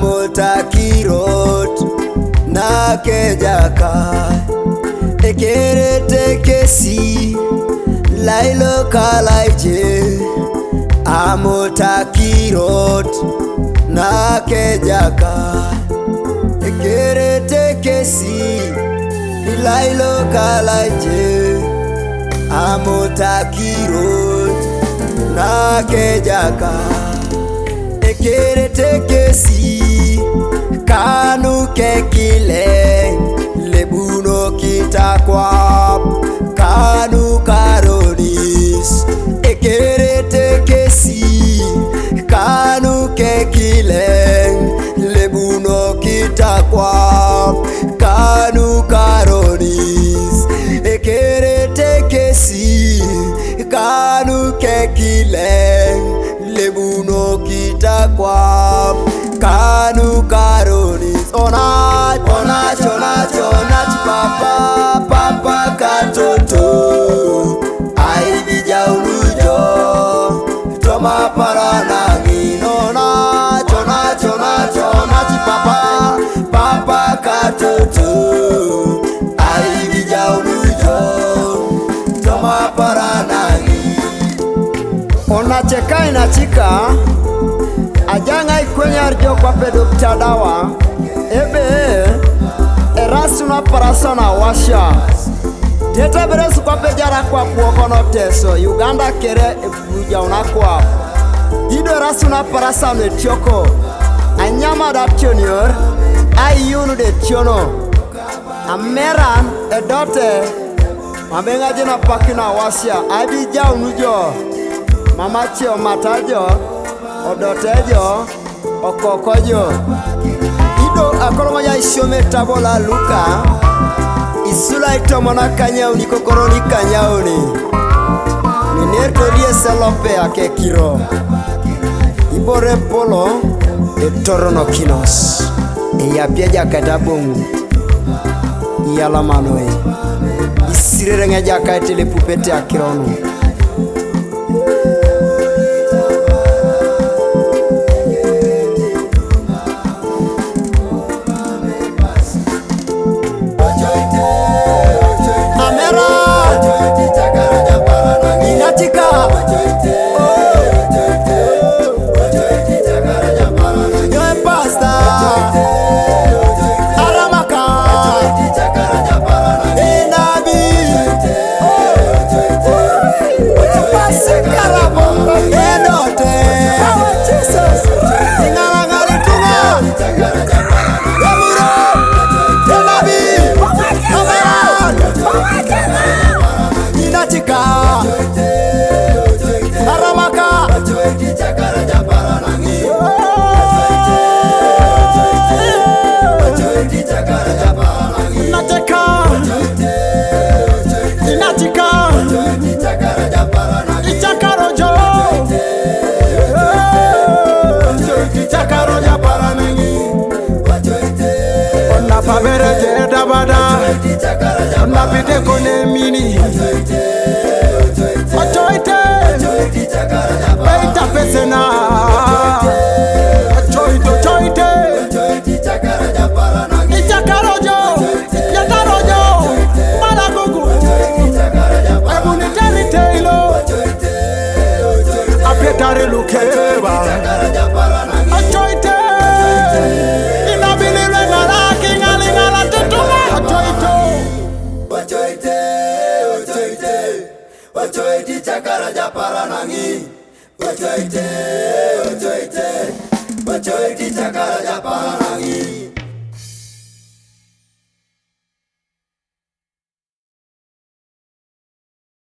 Amotakirot na kejaka ekerete kesi lailo kalaije amotakirot na kejaka ekerete kesi lailo kalaije amotakirot na kejaka ekerete kesi kanu kekile lebuno kitakwap kanu karonis ekerete kesi kanu kekile lebuno kitakwap kanu karonis ekerete kesi kanu kekile lebuno kitakwap kanu karonis onach papa katoto aibija ulujo toma parana onach papa katoto aibija ulujo toma parana onacheka inachika ajanga ikwenyar jokwa pedo pchadawa ebe erasuna parasona washa teta beresu kwa pejara kwa kuokono teso Uganda kere ebuja unakwa ido erasuna parasana etioko anyama da tionior ayunu de tiono ameran edote mabenga jina pakina washa abija unujo mamachio matajo odotejo okokojo ido akoromoja ishome tabola luka isula itomona kanyauni kokoroni kanyauni minertolie selope akekiro ibore polo etorono kinos eyapieja katabongu iyalamanoe isirerenge jakaitele pupete akironu napite kone mini ochoite beita pesena ochoite ichakarojo yatarojo malagugu ebunitari teilo apietare lukeba ochoite inabilire ngalaki ngalingala tetuma ochoite chakara japaranangi ochoite chakara